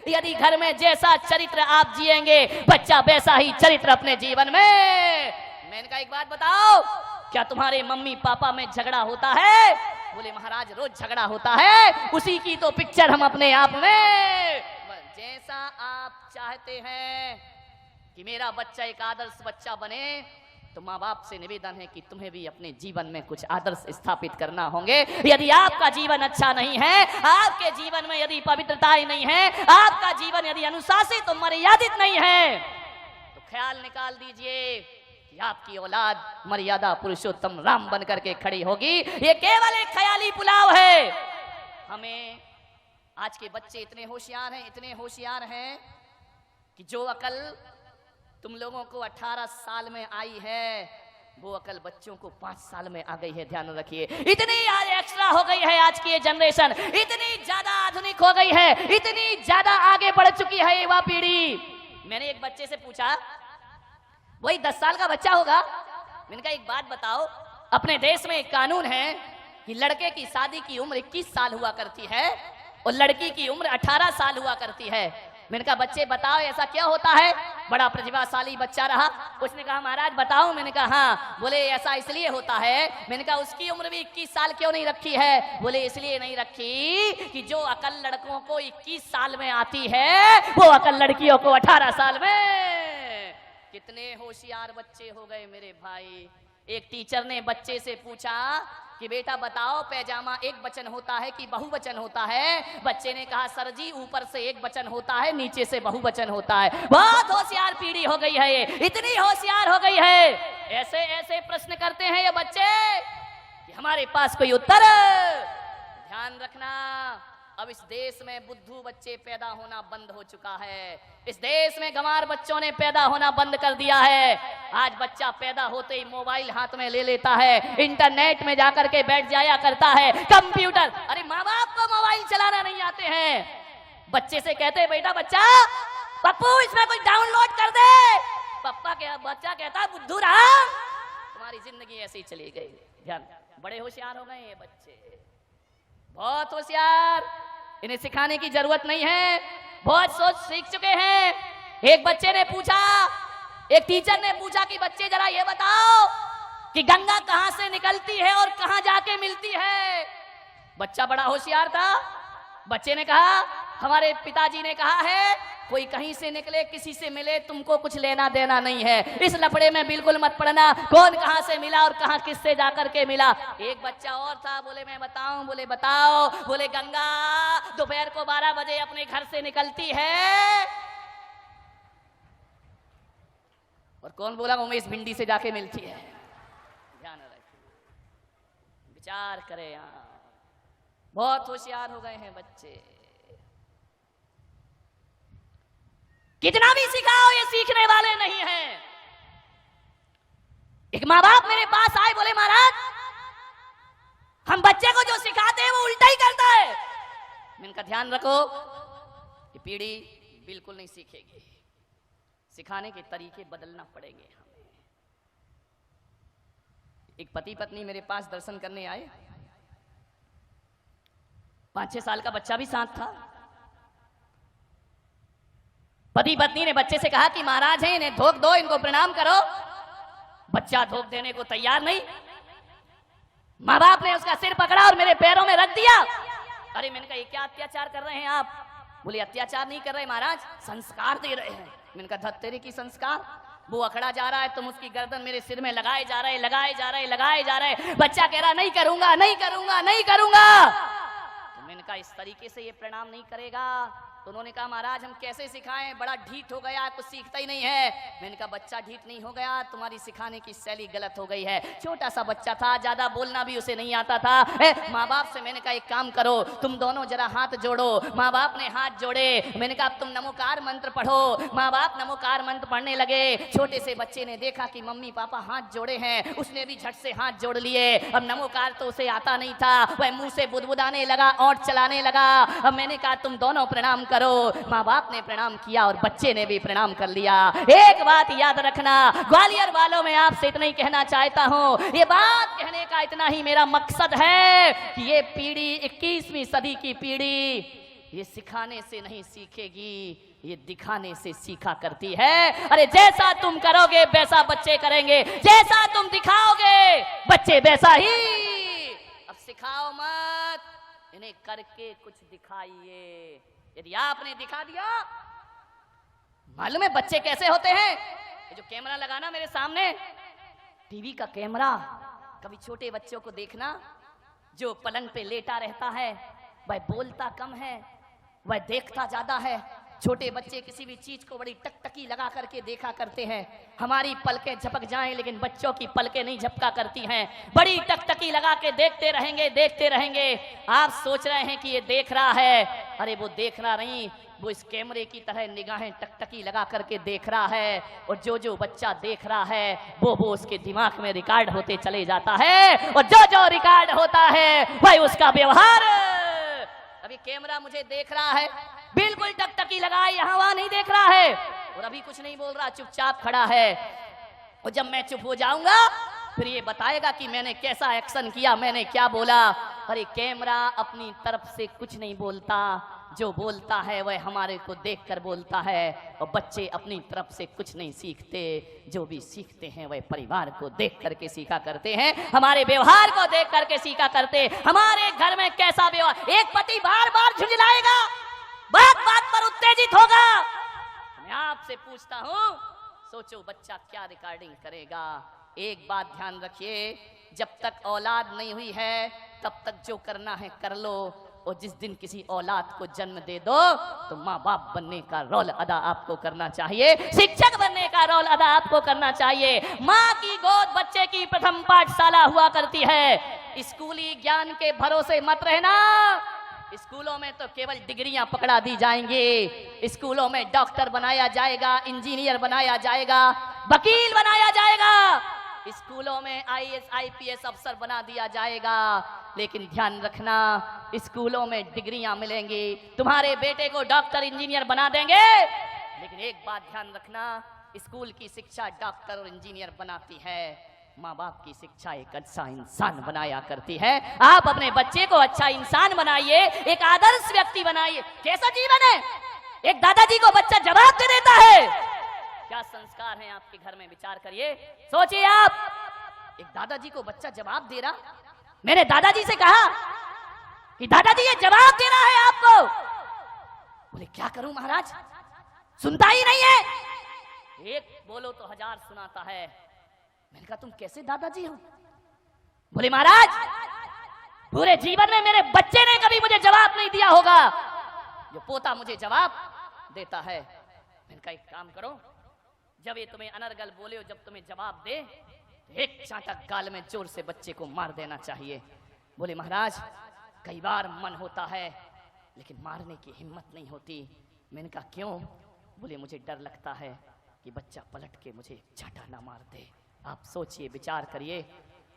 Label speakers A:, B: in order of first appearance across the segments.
A: यदि घर में जैसा चरित्र आप जिएंगे, बच्चा वैसा ही चरित्र अपने जीवन में। मैंने कहा एक बात बताओ, क्या तुम्हारे मम्मी पापा में झगड़ा होता है? बोले महाराज रोज झगड़ा होता है, उसी की तो पिक्चर हम अपने आप में। जैसा आप चाहते हैं कि मेरा बच्चा एक आदर्श बच्चा बने, तो माँ बाप से निवेदन है कि तुम्हें भी अपने जीवन में कुछ आदर्श स्थापित करना होंगे। यदि आपका जीवन अच्छा नहीं है, आपके जीवन में यदि पवित्रताएं नहीं है, आपका जीवन यदि अनुशासित और मर्यादित नहीं है, तो ख्याल निकाल दीजिए कि आपकी औलाद मर्यादा पुरुषोत्तम राम बन करके खड़ी होगी। ये केवल एक ख्याली पुलाव है। हमें आज के बच्चे इतने होशियार हैं कि जो अकल तुम लोगों को 18 साल में आई है, वो अकल बच्चों को 5 साल में आ गई है। ध्यान रखिए, इतनी आज एक्स्ट्रा हो गई है आज की ये जनरेशन, इतनी ज्यादा आधुनिक हो गई है, इतनी ज्यादा आगे बढ़ चुकी है युवा पीढ़ी। मैंने एक बच्चे से पूछा, वही 10 साल का बच्चा होगा, मैंने कहा एक बात बताओ, अपने देश में एक कानून है कि लड़के की शादी की उम्र 21 साल हुआ करती है और लड़की की उम्र 18 साल हुआ करती है। मैंने कहा बच्चे बताओ ऐसा क्या होता है? बड़ा प्रतिभाशाली बच्चा रहा, उसने कहा महाराज बताओ। मैंने कहा हाँ। बोले ऐसा इसलिए होता है। मैंने कहा उसकी उम्र भी 21 साल क्यों नहीं रखी है? बोले इसलिए नहीं रखी कि जो अकल लड़कों को 21 साल में आती है, वो अकल लड़कियों को 18 साल में। कितने होशियार बच्चे हो गए मेरे भाई। एक टीचर ने बच्चे से पूछा कि बेटा बताओ पैजामा एक वचन होता है कि बहुवचन होता है? बच्चे ने कहा सर जी ऊपर से एक वचन होता है, नीचे से बहुवचन होता है। बहुत होशियार पीढ़ी हो गई है ये, इतनी होशियार हो गई है। ऐसे ऐसे प्रश्न करते हैं ये बच्चे कि हमारे पास कोई उत्तर। ध्यान रखना, अब इस देश में बुद्धू बच्चे पैदा होना बंद हो चुका है। इस देश में गंवार बच्चों ने पैदा होना बंद कर दिया है। आज बच्चा पैदा होते ही मोबाइल हाथ में ले लेता है, इंटरनेट में जाकर के बैठ जाया करता है, कंप्यूटर। अरे माँ बाप को मोबाइल चलाना नहीं आते हैं। बच्चे से कहते हैं बेटा बच्चा पप्पू इसमें कुछ डाउनलोड कर दे, बच्चा कहता है बुद्धू राम तुम्हारी जिंदगी ऐसी चली गई। ध्यान, बड़े होशियार हो गए ये बच्चे, बहुत होशियार। इन्हें सिखाने की जरूरत नहीं है, बहुत सोच सीख चुके हैं। एक बच्चे ने पूछा, एक टीचर ने पूछा कि बच्चे जरा ये बताओ कि गंगा कहां से निकलती है और कहां जाके मिलती है? बच्चा बड़ा होशियार था। बच्चे ने कहा हमारे पिताजी ने कहा है कोई कहीं से निकले किसी से मिले तुमको कुछ लेना देना नहीं है, इस लफड़े में बिल्कुल मत पड़ना, कौन कहां से मिला और कहां किससे जाकर के मिला। एक बच्चा और था, बोले मैं बताऊं? बोले बताओ। बोले गंगा दोपहर को 12 बजे अपने घर से निकलती है। और कौन बोला? उमेश भिंडी से जाके मिलती है। ध्यान रखिए, विचार करें। यहां बहुत होशियार हो गए हैं बच्चे। कितना भी सिखाओ ये सीखने वाले नहीं हैं। एक माँ बाप मेरे पास आए, बोले महाराज हम बच्चे को जो सिखाते हैं वो उल्टा ही करता है। मैंने कहा ध्यान रखो, ये पीढ़ी बिल्कुल नहीं सीखेगी, सिखाने के तरीके बदलना पड़ेंगे हमें। एक पति पत्नी मेरे पास दर्शन करने आए, 5-6 साल का बच्चा भी साथ था। पति पत्नी ने बच्चे से कहा कि महाराज हैं इन्हें धोख दो, इनको प्रणाम करो। बच्चा धोख देने को तैयार नहीं। माँ बाप ने उसका सिर पकड़ा और मेरे पैरों में रख दिया। अरे मैंने कहा ये क्या अत्याचार कर रहे हैं आप? बोले अत्याचार नहीं कर रहे महाराज, संस्कार दे रहे हैं। मैंने कहा धत्तेरे की संस्कार? वो अखड़ा जा रहा है, तुम उसकी गर्दन मेरे सिर में लगाए जा रहे, लगाए जा रहे, लगाए जा रहे। बच्चा कह रहा नहीं करूंगा, नहीं करूंगा, नहीं करूंगा। तो मैंने कहा इस तरीके से ये प्रणाम नहीं करेगा। तो उन्होंने कहा महाराज हम कैसे सिखाएं, बड़ा ढीठ हो गया, कुछ सीखता ही नहीं है। मैंने कहा बच्चा ढीठ नहीं हो गया, तुम्हारी सिखाने की शैली गलत हो गई है। छोटा सा बच्चा था, ज्यादा बोलना भी उसे नहीं आता था। माँ बाप से मैंने कहा एक काम करो, तुम दोनों जरा हाथ जोड़ो। माँ बाप ने हाथ जोड़े। मैंने कहा अब तुम नमोकार मंत्र पढ़ो। माँ बाप नमोकार मंत्र पढ़ने लगे। छोटे से बच्चे ने देखा कि मम्मी पापा हाथ जोड़े हैं, उसने भी झट से हाथ जोड़ लिए। अब नमोकार तो उसे आता नहीं था, वह मुंह से बुदबुदाने लगा, ओंठ चलाने लगा। अब मैंने कहा तुम दोनों प्रणाम करो। माँ बाप ने प्रणाम किया और बच्चे ने भी प्रणाम कर लिया। एक बात याद रखना, ग्वालियर वालों में आपसे इतना ही कहना चाहता हूँ, ये बात कहने का इतना ही मेरा मकसद है कि ये पीढ़ी 21वीं सदी की पीढ़ी ये सिखाने से नहीं सीखेगी, ये दिखाने से सीखा करती है। अरे जैसा तुम करोगे वैसा बच्चे करेंगे, जैसा तुम दिखाओगे बच्चे वैसा ही। अब सिखाओ मत, इन्हें करके कुछ दिखाइए। यदि आपने दिखा दिया, मालूम है बच्चे कैसे होते हैं? ये जो कैमरा लगाना मेरे सामने, टीवी का कैमरा, कभी छोटे बच्चों को देखना जो पलंग पे लेटा रहता है, वह बोलता कम है, वह देखता ज्यादा है। छोटे बच्चे किसी भी चीज को बड़ी टकटकी लगा करके देखा करते हैं। हमारी पलकें झपक जाएं लेकिन बच्चों की पलकें नहीं झपका करती हैं, बड़ी टकटकी लगा के देखते रहेंगे, देखते रहेंगे। आप सोच रहे हैं कि ये देख रहा है, अरे वो देख रहा नहीं, वो इस कैमरे की तरह निगाहें टकटकी लगा करके देख रहा है। और जो जो बच्चा देख रहा है वो उसके दिमाग में रिकॉर्ड होते चले जाता है, और जो जो रिकॉर्ड होता है वही उसका व्यवहार। अभी कैमरा मुझे देख रहा है, बिल्कुल टकटकी लगाई, यहाँ वहां नहीं देख रहा है, और अभी कुछ नहीं बोल रहा, चुपचाप खड़ा है। और जब मैं चुप हो जाऊंगा फिर ये बताएगा कि मैंने कैसा एक्शन किया, मैंने क्या बोला। अरे कैमरा अपनी तरफ से कुछ नहीं बोलता, जो बोलता है वह हमारे को देखकर बोलता है। और बच्चे अपनी तरफ से कुछ नहीं सीखते, जो भी सीखते हैं वह परिवार को देख करके सीखा करते हैं, हमारे व्यवहार को देख करके सीखा करते। हमारे घर में कैसा व्यवहार, एक पति बार बार झुंझलाएगा, बात बात पर उत्तेजित होगा। मैं आपसे पूछता हूं, सोचो बच्चा क्या रिकॉर्डिंग करेगा। एक बात ध्यान रखिए, जब तक औलाद नहीं हुई है तब तक जो करना है कर लो, और जिस दिन किसी औलाद को जन्म दे दो तो माँ बाप बनने का रोल अदा आपको करना चाहिए, शिक्षक बनने का रोल अदा आपको करना चाहिए। माँ की गोद बच्चे की प्रथम पाठशाला हुआ करती है। स्कूली ज्ञान के भरोसे मत रहना। स्कूलों में तो केवल डिग्रियां पकड़ा दी जाएंगी, स्कूलों में डॉक्टर बनाया जाएगा, इंजीनियर बनाया जाएगा, वकील बनाया जाएगा, स्कूलों में आईएएस आईपीएस अफसर बना दिया जाएगा। लेकिन ध्यान रखना, स्कूलों में डिग्रियां मिलेंगी, तुम्हारे बेटे को डॉक्टर इंजीनियर बना देंगे, लेकिन एक बात ध्यान रखना, स्कूल की शिक्षा डॉक्टर और इंजीनियर बनाती है, माँ बाप की शिक्षा एक अच्छा इंसान बनाया करती है। आप अपने बच्चे को अच्छा इंसान बनाइए, एक आदर्श व्यक्ति बनाइए। कैसा जीवन है? एक दादाजी को बच्चा जवाब दे देता है, क्या संस्कार हैं आपके घर में? विचार करिए, सोचिए आप। एक दादाजी को बच्चा जवाब दे रहा, मैंने दादाजी से कहा कि दादाजी ये जवाब दे रहा है आपको। बोले क्या करूं महाराज, सुनता ही नहीं है। एक बोलो तो हजार सुनाता है। मैंने कहा तुम कैसे दादाजी हो? बोले महाराज पूरे जीवन में मेरे बच्चे ने कभी मुझे जवाब नहीं दिया होगा, जो पोता मुझे जवाब देता है। मैंने कहा एक काम करो, जब ये तुम्हें अनर्गल बोले, जब तुम्हें जवाब दे, एक चांटा गाल में जोर से बच्चे को मार देना चाहिए। बोले महाराज कई बार मन होता है लेकिन मारने की हिम्मत नहीं होती। मैंने कहा क्यों? बोले मुझे डर लगता है कि बच्चा पलट के मुझे चांटा ना मार दे। आप सोचिए, विचार करिए,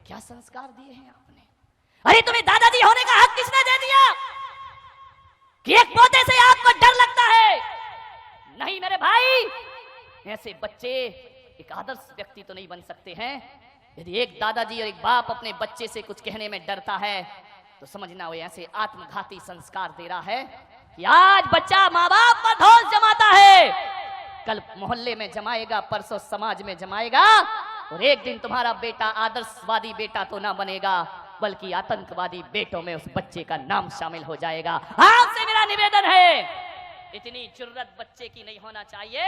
A: क्या संस्कार दिए हैं आपने। अरे तुम्हें दादाजी होने का हक किसने दे दिया कि एक पोते से आपको डर लगता है? नहीं मेरे भाई, ऐसे बच्चे एक आदर्श व्यक्ति तो नहीं बन सकते हैं। यदि एक दादाजी और एक बाप अपने बच्चे से कुछ कहने में डरता है तो समझना वो ऐसे आत्मघाती संस्कार दे रहा है कि आज बच्चा माँ बाप पर धौंस जमाता है, कल मोहल्ले में जमाएगा, परसों समाज में जमाएगा, और एक दिन तुम्हारा बेटा आदर्शवादी बेटा तो ना बनेगा बल्कि आतंकवादी बेटों में उस बच्चे का नाम शामिल हो जाएगा। आपसे मेरा निवेदन है, इतनी जुर्रत बच्चे की नहीं होना चाहिए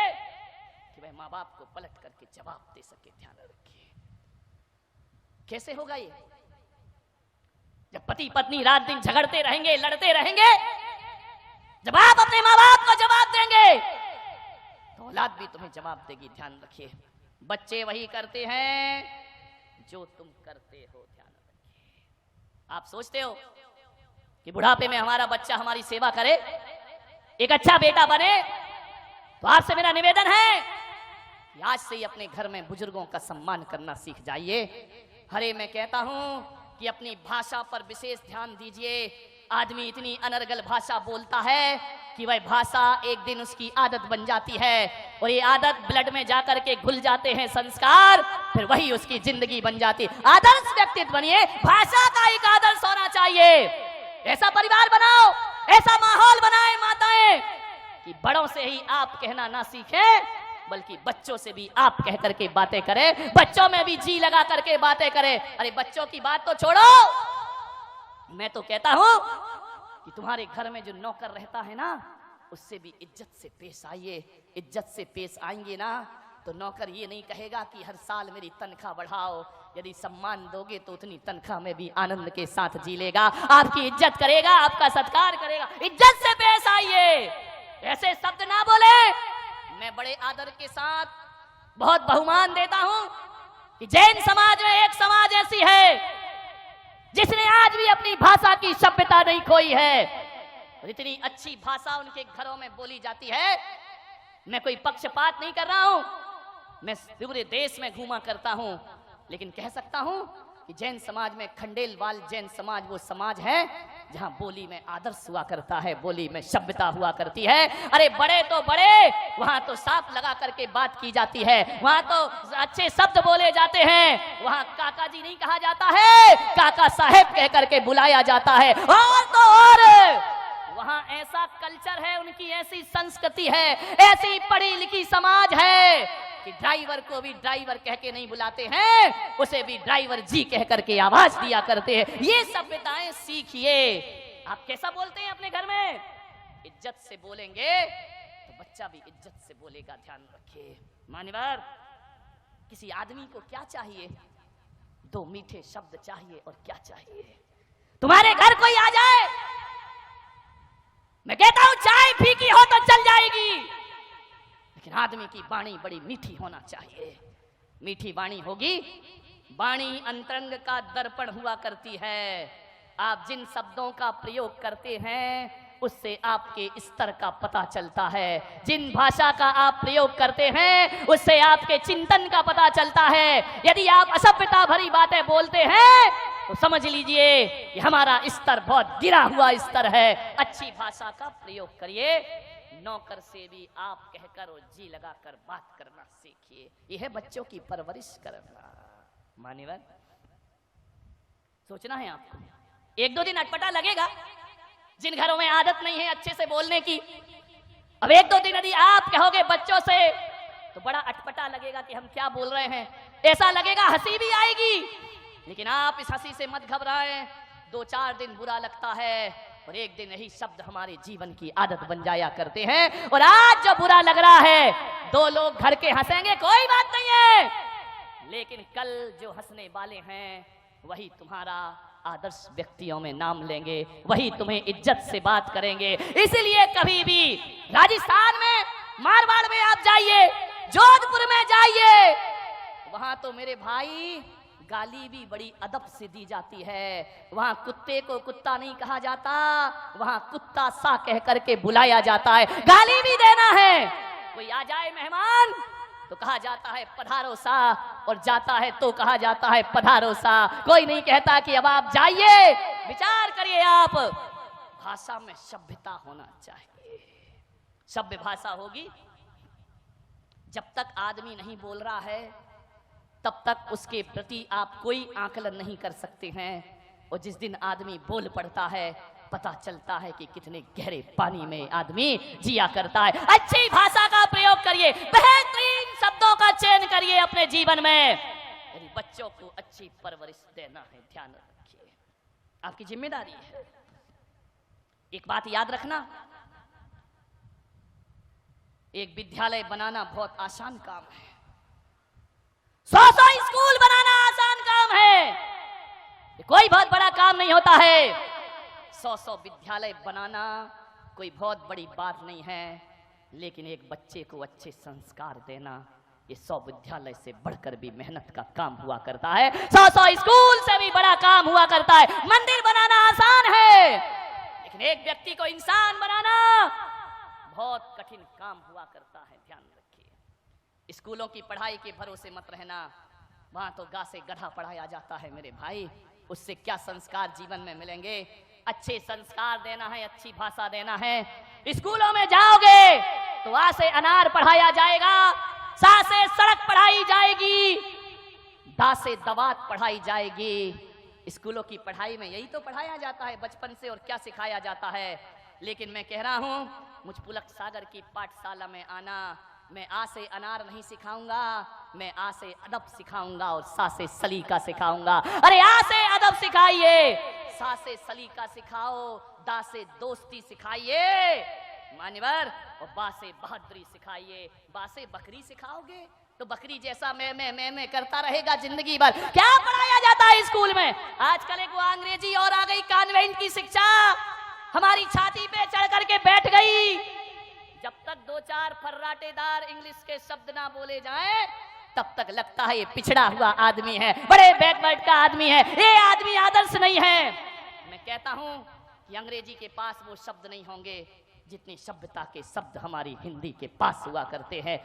A: कि वह माँ बाप को पलट करके जवाब दे सके। ध्यान रखिए, कैसे होगा ये? जब पति पत्नी रात दिन झगड़ते रहेंगे, लड़ते रहेंगे, जब आप अपने माँ बाप को जवाब देंगे तो औलाद भी तुम्हें जवाब देगी। ध्यान रखिए, बच्चे वही करते हैं जो तुम करते हो। ध्यान रखिए, आप सोचते हो कि बुढ़ापे में हमारा बच्चा हमारी सेवा करे, एक अच्छा बेटा बने, तो आपसे मेरा निवेदन है कि आज से ही अपने घर में बुजुर्गों का सम्मान करना सीख जाइए। अरे मैं कहता हूं कि अपनी भाषा पर विशेष ध्यान दीजिए। आदमी इतनी अनर्गल भाषा बोलता है कि वह भाषा एक दिन उसकी आदत बन जाती है, और ये आदत ब्लड में जाकर के घुल जाते हैं संस्कार, फिर वही उसकी जिंदगी बन जाती। आदर्श व्यक्तित्व बनिए, भाषा का एक आदर्श होना चाहिए। ऐसा परिवार बनाओ ऐसा माहौल बनाए माताएं कि बड़ों से ही आप कहना ना सीखें, बल्कि बच्चों से भी आप कह करके बातें करें, बच्चों में भी जी लगा करके बातें करें। अरे बच्चों की बात तो छोड़ो, मैं तो कहता हूं कि तुम्हारे घर में जो नौकर रहता है ना, उससे भी इज्जत से पेश आइए। इज्जत से पेश आएंगे ना तो नौकर ये नहीं कहेगा कि हर साल मेरी तनख्वाह बढ़ाओ। यदि सम्मान दोगे तो उतनी तनख्वाह में भी आनंद के साथ जी लेगा, आपकी इज्जत करेगा, आपका सत्कार करेगा। इज्जत से पेश आइए, ऐसे शब्द ना बोले। मैं बड़े आदर के साथ बहुत बहुमान देता हूं कि जैन समाज में एक समाज ऐसी है जिसने आज भी अपनी भाषा की सभ्यता नहीं खोई है, और इतनी अच्छी भाषा उनके घरों में बोली जाती है। मैं कोई पक्षपात नहीं कर रहा हूं, मैं पूरे देश में घूमा करता हूं, लेकिन कह सकता हूं कि जैन समाज में खंडेलवाल जैन समाज वो समाज है जहां बोली में आदर्श हुआ करता है, बोली में सभ्यता हुआ करती है। अरे बड़े तो बड़े, वहां तो साफ लगा करके बात की जाती है, वहां तो अच्छे शब्द बोले जाते हैं, वहां काका जी नहीं कहा जाता है, काका साहेब कह करके बुलाया जाता है। और तो और वहां ऐसा कल्चर है, उनकी ऐसी संस्कृति है, ऐसी पढ़ी लिखी समाज है कि ड्राइवर को भी ड्राइवर कह के नहीं बुलाते हैं, उसे भी ड्राइवर जी कह करके आवाज दिया करते हैं। ये सभ्यताएं सीखिए। आप कैसा बोलते हैं अपने घर में? इज्जत से बोलेंगे तो बच्चा भी इज्जत से बोलेगा, ध्यान रखिए। मान्यवर, किसी आदमी को क्या चाहिए? दो मीठे शब्द चाहिए, और क्या चाहिए? तुम्हारे घर कोई आ जाए, मैं कहता हूं चाय फीकी हो तो चल जाएगी, लेकिन आदमी की वाणी बड़ी मीठी होना चाहिए। मीठी वाणी होगी, वाणी अंतरंग का दर्पण हुआ करती है। आप जिन शब्दों का प्रयोग करते हैं उससे आपके स्तर का पता चलता है, जिन भाषा का आप प्रयोग करते हैं उससे आपके चिंतन का पता चलता है। यदि आप असभ्यता भरी बातें बोलते हैं तो समझ लीजिए कि हमारा स्तर बहुत गिरा हुआ स्तर है। अच्छी भाषा का प्रयोग करिए, नौकर से भी आप कहकर और जी लगाकर बात करना सीखिए। यह है बच्चों की परवरिश करना। मान्यवर, सोचना है आपको, एक दो दिन अटपटा लगेगा जिन घरों में आदत नहीं है अच्छे से बोलने की। अब एक दो दिन यदि आप कहोगे बच्चों से तो बड़ा अटपटा लगेगा कि हम क्या बोल रहे हैं, ऐसा लगेगा, हंसी भी आएगी। लेकिन आप इस हंसी से मत घबराएं, दो चार दिन बुरा लगता है और एक दिन यही शब्द हमारे जीवन की आदत बन जाया करते हैं। और आज जो बुरा लग रहा है, दो लोग घर के हंसेंगे, कोई बात नहीं है, लेकिन कल जो हंसने वाले हैं वही तुम्हारा आदर्श व्यक्तियों में नाम लेंगे, वही तुम्हें इज्जत से बात करेंगे। इसलिए कभी भी राजस्थान में, मारवाड़ में आप जाइए, जोधपुर में जाइए, वहां तो मेरे भाई गाली भी बड़ी अदब से दी जाती है। वहां कुत्ते को कुत्ता नहीं कहा जाता, वहां कुत्ता सा कह करके बुलाया जाता है। गाली भी देना है, कोई आ जाए मेहमान तो कहा जाता है पधारो सा, और जाता है तो कहा जाता है पधारो सा। कोई नहीं कहता कि अब आप जाइए। विचार करिए आप, भाषा में सभ्यता होना चाहिए। सभ्य भाषा होगी, जब तक आदमी नहीं बोल रहा है तब तक उसके प्रति आप कोई आकलन नहीं कर सकते हैं, और जिस दिन आदमी बोल पड़ता है पता चलता है कि कितने गहरे पानी में आदमी जिया करता है। अच्छी भाषा का प्रयोग करिए, बेहतरीन शब्दों का चयन करिए अपने जीवन में। यदि बच्चों को अच्छी परवरिश देना है, ध्यान रखिए, आपकी जिम्मेदारी है। एक बात याद रखना, एक विद्यालय बनाना बहुत आसान काम है, 100 स्कूल बनाना आसान काम है, कोई बहुत बड़ा काम नहीं होता है। 100 विद्यालय बनाना कोई बहुत बड़ी बात नहीं है, लेकिन एक बच्चे को अच्छे संस्कार देना ये 100 विद्यालय से बढ़कर भी मेहनत का काम हुआ करता है। 100 स्कूल से भी बड़ा काम हुआ करता है। मंदिर बनाना आसान है, लेकिन एक व्यक्ति को इंसान बनाना बहुत कठिन काम हुआ करता है, ध्यान रखिए। स्कूलों की पढ़ाई के भरोसे मत रहना, वहां तो गा से गधा पढ़ाया जाता है मेरे भाई, उससे क्या संस्कार जीवन में मिलेंगे। अच्छे संस्कार देना है, अच्छी भाषा देना है। स्कूलों में जाओगे तो आ से अनार पढ़ाया जाएगा, सा से सड़क पढ़ाई जाएगी, दा से दवात पढ़ाई जाएगी। स्कूलों की पढ़ाई में यही तो पढ़ाया जाता है बचपन से, और क्या सिखाया जाता है। लेकिन मैं कह रहा हूं, मुझ पुलक सागर की पाठशाला में आना, मैं आ से अनार नहीं सिखाऊंगा, मैं आ से अदब सिखाऊंगा और सा से सलीका सिखाऊंगा। अरे आ से अदब सिखाइए, सा से सलीका सिखाओ, दा से दोस्ती सिखाइए मान्यवर, और बा से बहादुरी सिखाइए। बा से बकरी सिखाओगे तो बकरी जैसा मैं करता रहेगा जिंदगी भर। क्या पढ़ाया जाता है स्कूल में आजकल? एक वो अंग्रेजी और आ गई कॉन्वेंट की शिक्षा, हमारी छाती पे चढ़ करके बैठ गई। जब तक 2-4 फर्राटेदार इंग्लिश के शब्द ना बोले जाएं, तब तक लगता है ये पिछड़ा हुआ आदमी है, बड़े बैकवर्ड का आदमी है, ये आदमी आदर्श नहीं है। मैं कहता हूं कि अंग्रेजी के पास वो शब्द नहीं होंगे जितनी सभ्यता के शब्द हमारी हिंदी के पास हुआ करते हैं।